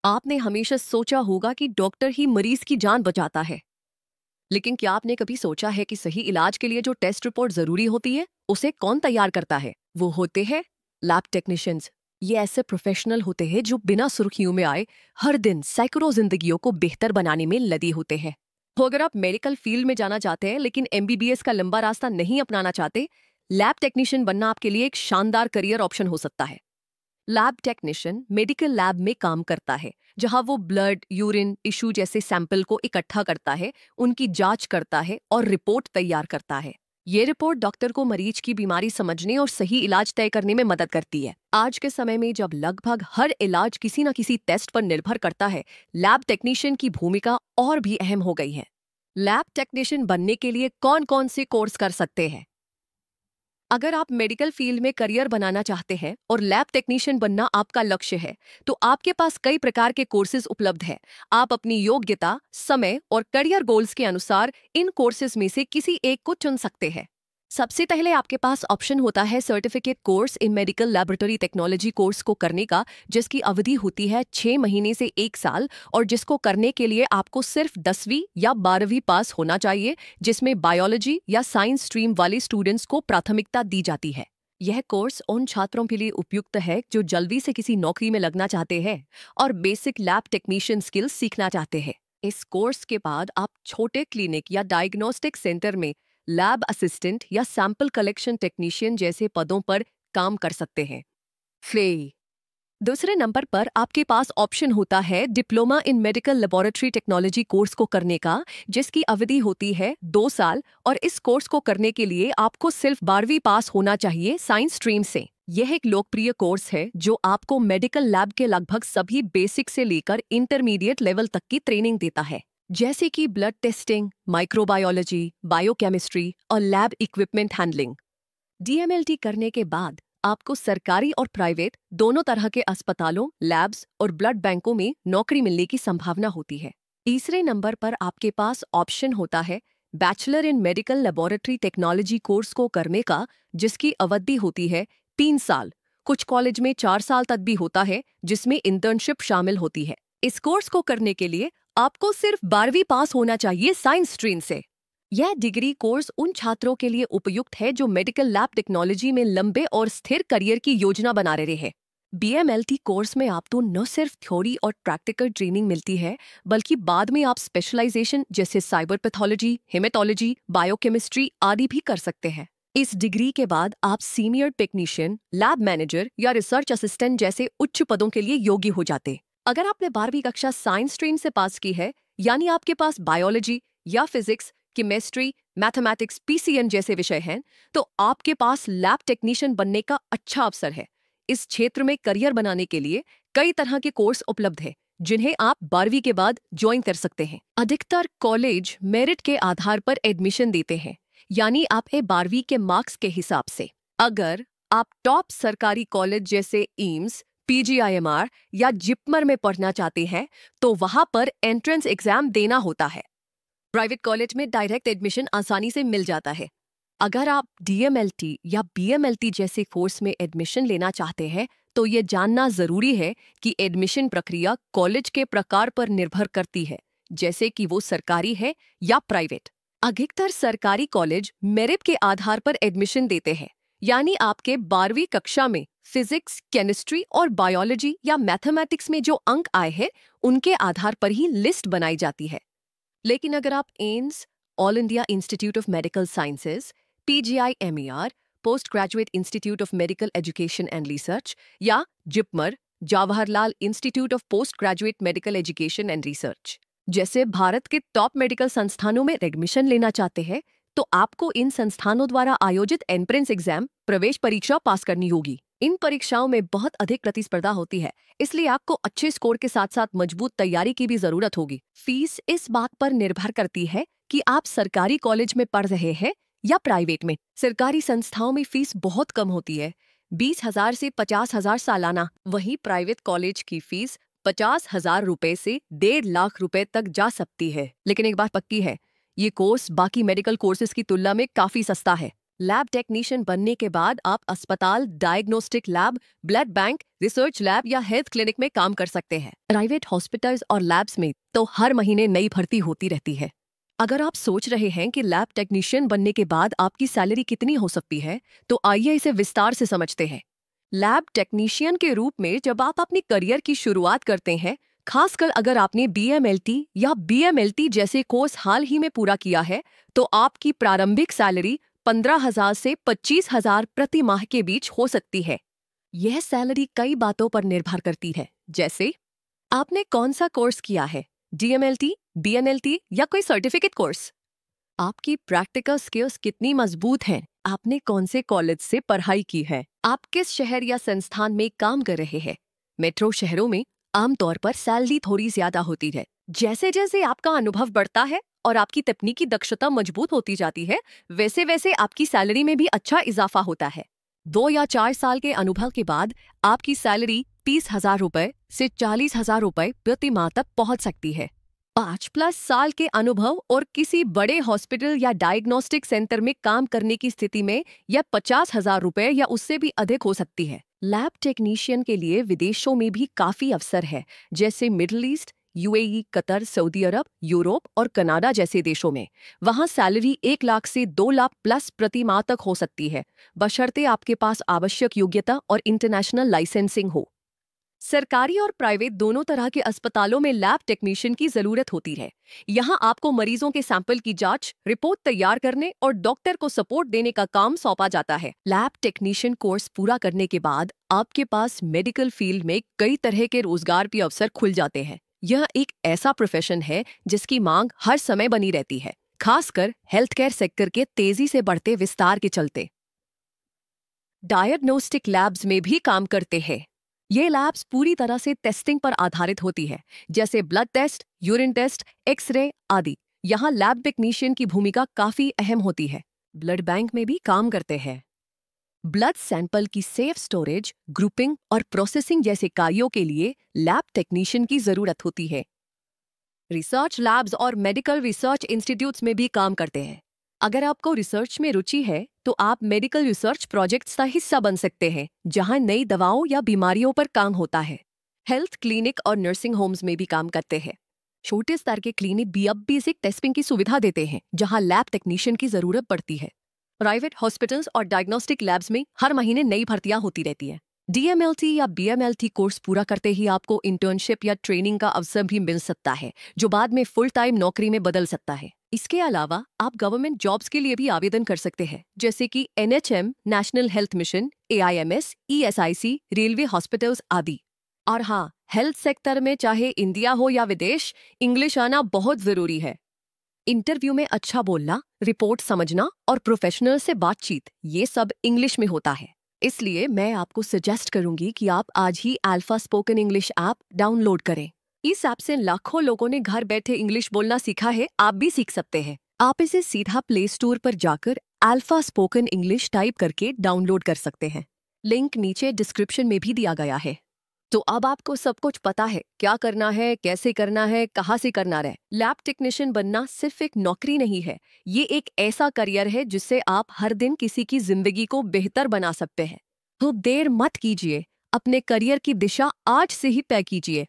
आपने हमेशा सोचा होगा कि डॉक्टर ही मरीज की जान बचाता है, लेकिन क्या आपने कभी सोचा है कि सही इलाज के लिए जो टेस्ट रिपोर्ट जरूरी होती है उसे कौन तैयार करता है? वो होते हैं लैब टेक्नीशियंस। ये ऐसे प्रोफेशनल होते हैं जो बिना सुर्खियों में आए हर दिन सैकड़ों जिंदगियों को बेहतर बनाने में लगे होते हैं। तो अगर आप मेडिकल फील्ड में जाना चाहते हैं लेकिन एमबीबीएस का लंबा रास्ता नहीं अपनाना चाहते, लैब टेक्नीशियन बनना आपके लिए एक शानदार करियर ऑप्शन हो सकता है। लैब टेक्नीशियन मेडिकल लैब में काम करता है, जहां वो ब्लड, यूरिन, टिश्यू जैसे सैंपल को इकट्ठा करता है, उनकी जांच करता है और रिपोर्ट तैयार करता है। ये रिपोर्ट डॉक्टर को मरीज की बीमारी समझने और सही इलाज तय करने में मदद करती है। आज के समय में जब लगभग हर इलाज किसी न किसी टेस्ट पर निर्भर करता है, लैब टेक्नीशियन की भूमिका और भी अहम हो गई है। लैब टेक्नीशियन बनने के लिए कौन कौन से कोर्स कर सकते हैं? अगर आप मेडिकल फील्ड में करियर बनाना चाहते हैं और लैब टेक्नीशियन बनना आपका लक्ष्य है, तो आपके पास कई प्रकार के कोर्सेज उपलब्ध हैं। आप अपनी योग्यता, समय और करियर गोल्स के अनुसार इन कोर्सेज में से किसी एक को चुन सकते हैं। सबसे पहले आपके पास ऑप्शन होता है certificate course in medical laboratory technology course को करने का, जिसकी अवधि होती है 6 महीने से 1 साल और जिसको करने के लिए आपको सिर्फ 10वीं या 12वीं पास होना चाहिए, जिसमें बायोलॉजी या साइंस स्ट्रीम वाले स्टूडेंट्स को प्राथमिकता दी जाती है। यह कोर्स उन छात्रों के लिए उपयुक्त है जो जल्दी से किसी नौकरी में लगना चाहते हैं और बेसिक लैब टेक्नीशियन स्किल्स सीखना चाहते हैं। इस कोर्स के बाद आप छोटे क्लिनिक या डायग्नोस्टिक सेंटर में लैब असिस्टेंट या सैंपल कलेक्शन टेक्नीशियन जैसे पदों पर काम कर सकते हैं। फ्ले दूसरे नंबर पर आपके पास ऑप्शन होता है diploma in medical laboratory technology course को करने का, जिसकी अवधि होती है 2 साल और इस कोर्स को करने के लिए आपको सिर्फ 12वीं पास होना चाहिए साइंस स्ट्रीम से। यह एक लोकप्रिय कोर्स है जो आपको मेडिकल लैब के लगभग सभी बेसिक से लेकर इंटरमीडिएट लेवल तक की ट्रेनिंग देता है, जैसे कि ब्लड टेस्टिंग, माइक्रोबायोलॉजी, बायोकेमिस्ट्री और लैब इक्विपमेंट हैंडलिंग। डीएमएलटी करने के बाद आपको सरकारी और प्राइवेट दोनों तरह के अस्पतालों, लैब्स और ब्लड बैंकों में नौकरी मिलने की संभावना होती है। तीसरे नंबर पर आपके पास ऑप्शन होता है bachelor in medical laboratory technology course को करने का, जिसकी अवधि होती है 3 साल। कुछ कॉलेज में 4 साल तक भी होता है, जिसमें इंटर्नशिप शामिल होती है। इस कोर्स को करने के लिए आपको सिर्फ 12वीं पास होना चाहिए साइंस स्ट्रीम से। यह डिग्री कोर्स उन छात्रों के लिए उपयुक्त है जो मेडिकल लैब टेक्नोलॉजी में लंबे और स्थिर करियर की योजना बना रहे हैं। बीएमएलटी कोर्स में आपको न सिर्फ थ्योरी और प्रैक्टिकल ट्रेनिंग मिलती है, बल्कि बाद में आप स्पेशलाइजेशन जैसे साइबर पैथोलॉजी, हेमेटोलॉजी, बायोकेमिस्ट्री आदि भी कर सकते हैं। इस डिग्री के बाद आप सीनियर टेक्नीशियन, लैब मैनेजर या रिसर्च असिस्टेंट जैसे उच्च पदों के लिए योग्य हो जाते। अगर आपने 12वीं कक्षा साइंस स्ट्रीम से पास की है, यानी आपके पास बायोलॉजी या फिजिक्स, केमिस्ट्री, मैथमेटिक्स, पीसीएम जैसे विषय हैं, तो आपके पास लैब टेक्नीशियन बनने का अच्छा अवसर है। इस क्षेत्र में करियर बनाने के लिए कई तरह के कोर्स उपलब्ध हैं, जिन्हें आप 12वीं के बाद ज्वाइन कर सकते हैं। अधिकतर कॉलेज मेरिट के आधार पर एडमिशन देते हैं, यानी आपके 12वीं के मार्क्स के हिसाब से। अगर आप टॉप सरकारी कॉलेज जैसे एम्स, पीजीआईएमआर या जिपमर में पढ़ना चाहते हैं, तो वहां पर एंट्रेंस एग्जाम देना होता है। प्राइवेट कॉलेज में डायरेक्ट एडमिशन आसानी से मिल जाता है। अगर आप डीएमएलटी या बीएमएलटी जैसे कोर्स में एडमिशन लेना चाहते हैं, तो ये जानना जरूरी है कि एडमिशन प्रक्रिया कॉलेज के प्रकार पर निर्भर करती है, जैसे कि वो सरकारी है या प्राइवेट। अधिकतर सरकारी कॉलेज मेरिट के आधार पर एडमिशन देते हैं, यानी आपके 12वीं कक्षा में फिजिक्स, केमिस्ट्री और बायोलॉजी या मैथमेटिक्स में जो अंक आए हैं, उनके आधार पर ही लिस्ट बनाई जाती है। लेकिन अगर आप AIIMS, all India institute of medical sciences, PGIMER, post graduate institute of medical education and research या JIPMER, Jawaharlal institute of post graduate medical education and research जैसे भारत के टॉप मेडिकल संस्थानों में एडमिशन लेना चाहते हैं, तो आपको इन संस्थानों द्वारा आयोजित एंट्रेंस एग्जाम, प्रवेश परीक्षा पास करनी होगी। इन परीक्षाओं में बहुत अधिक प्रतिस्पर्धा होती है, इसलिए आपको अच्छे स्कोर के साथ साथ मजबूत तैयारी की भी जरूरत होगी। फीस इस बात पर निर्भर करती है कि आप सरकारी कॉलेज में पढ़ रहे हैं या प्राइवेट में। सरकारी संस्थाओं में फीस बहुत कम होती है, 20,000 से 50,000 सालाना। वहीं प्राइवेट कॉलेज की फीस 50,000 रुपए से 1.5 लाख रुपए तक जा सकती है। लेकिन एक बात पक्की है, ये कोर्स बाकी मेडिकल कोर्सेज की तुलना में काफी सस्ता है। लैब टेक्नीशियन बनने के बाद आप अस्पताल, diagnostic lab, blood bank, research lab या हेल्थ क्लिनिक में काम कर सकते हैं। प्राइवेट हॉस्पिटल्स और लैब्स में तो हर महीने नई भर्ती होती रहती है। अगर आप सोच रहे हैं कि लैब टेक्नीशियन बनने के बाद आपकी सैलरी कितनी हो सकती है, तो आइए इसे विस्तार से समझते हैं। लैब टेक्नीशियन के रूप में जब आप अपनी करियर की शुरुआत करते हैं, खासकर अगर आपने BMLT या BMLT जैसे कोर्स हाल ही में पूरा किया है, तो आपकी प्रारंभिक सैलरी 15,000 से 25,000 प्रति माह के बीच हो सकती है। यह सैलरी कई बातों पर निर्भर करती है, जैसे आपने कौन सा कोर्स किया है, DMLT, BNLT या कोई सर्टिफिकेट कोर्स, आपकी प्रैक्टिकल स्किल्स कितनी मजबूत हैं, आपने कौन से कॉलेज से पढ़ाई की है, आप किस शहर या संस्थान में काम कर रहे हैं। मेट्रो शहरों में आमतौर पर सैलरी थोड़ी ज्यादा होती है। जैसे जैसे आपका अनुभव बढ़ता है और आपकी तकनीकी दक्षता मजबूत होती जाती है, वैसे वैसे आपकी सैलरी में भी अच्छा इजाफा होता है। 2 या 4 साल के अनुभव के बाद आपकी सैलरी 30,000 रुपए से 40,000 रुपए प्रति माह तक पहुंच सकती है। 5+ साल के अनुभव और किसी बड़े हॉस्पिटल या डायग्नोस्टिक सेंटर में काम करने की स्थिति में यह 50,000 रुपए या उससे भी अधिक हो सकती है। लैब टेक्नीशियन के लिए विदेशों में भी काफी अवसर है, जैसे मिडिल ईस्ट, UAE, कतर, सऊदी अरब, यूरोप और कनाडा जैसे देशों में। वहां सैलरी 1 लाख से 2 लाख प्लस प्रति माह तक हो सकती है, बशर्ते आपके पास आवश्यक योग्यता और इंटरनेशनल लाइसेंसिंग हो। सरकारी और प्राइवेट दोनों तरह के अस्पतालों में लैब टेक्नीशियन की जरूरत होती है। यहां आपको मरीजों के सैंपल की जांच, रिपोर्ट तैयार करने और डॉक्टर को सपोर्ट देने का काम सौंपा जाता है। लैब टेक्नीशियन कोर्स पूरा करने के बाद आपके पास मेडिकल फील्ड में कई तरह के रोजगार के अवसर खुल जाते हैं। यह एक ऐसा प्रोफेशन है जिसकी मांग हर समय बनी रहती है, खासकर हेल्थ केयर सेक्टर के तेजी से बढ़ते विस्तार के चलते। डायग्नोस्टिक लैब्स में भी काम करते हैं। ये लैब्स पूरी तरह से टेस्टिंग पर आधारित होती है, जैसे blood test, urine test, x ray आदि। यहाँ लैब टेक्नीशियन की भूमिका काफी अहम होती है। ब्लड बैंक में भी काम करते हैं। ब्लड सैंपल की सेफ स्टोरेज, ग्रुपिंग और प्रोसेसिंग जैसे कार्यों के लिए लैब टेक्नीशियन की जरूरत होती है। रिसर्च लैब्स और मेडिकल रिसर्च इंस्टीट्यूट्स में भी काम करते हैं। अगर आपको रिसर्च में रुचि है, तो आप मेडिकल रिसर्च प्रोजेक्ट्स का हिस्सा बन सकते हैं, जहां नई दवाओं या बीमारियों पर काम होता है। हेल्थ क्लिनिक और नर्सिंग होम्स में भी काम करते हैं। छोटे स्तर के क्लिनिक भी अब बेसिक टेस्टिंग की सुविधा देते हैं, जहां लैब टेक्नीशियन की जरूरत पड़ती है। प्राइवेट हॉस्पिटल्स और डायग्नोस्टिक लैब्स में हर महीने नई भर्तियां होती रहती है। DMLT या BMLT कोर्स पूरा करते ही आपको इंटर्नशिप या ट्रेनिंग का अवसर भी मिल सकता है, जो बाद में फुल टाइम नौकरी में बदल सकता है। इसके अलावा आप गवर्नमेंट जॉब्स के लिए भी आवेदन कर सकते हैं, जैसे कि NHM, national health mission, AIMS, ESIC, railway hospitals आदि। और हाँ, हेल्थ सेक्टर में चाहे इंडिया हो या विदेश, इंग्लिश आना बहुत जरूरी है। इंटरव्यू में अच्छा बोलना, रिपोर्ट समझना और प्रोफेशनल से बातचीत, ये सब इंग्लिश में होता है। इसलिए मैं आपको सजेस्ट करूंगी कि आप आज ही alpha spoken English app download करें। इस ऐप से लाखों लोगों ने घर बैठे इंग्लिश बोलना सीखा है, आप भी सीख सकते हैं। आप इसे सीधा प्ले स्टोर पर जाकर अल्फा स्पोकन इंग्लिश टाइप करके डाउनलोड कर सकते हैं। लिंक नीचे डिस्क्रिप्शन में भी दिया गया है। तो अब आपको सब कुछ पता है, क्या करना है, कैसे करना है, कहाँ से करना है। लैब टेक्नीशियन बनना सिर्फ एक नौकरी नहीं है, ये एक ऐसा करियर है जिससे आप हर दिन किसी की जिंदगी को बेहतर बना सकते हैं। तो देर मत कीजिए, अपने करियर की दिशा आज से ही तय कीजिए।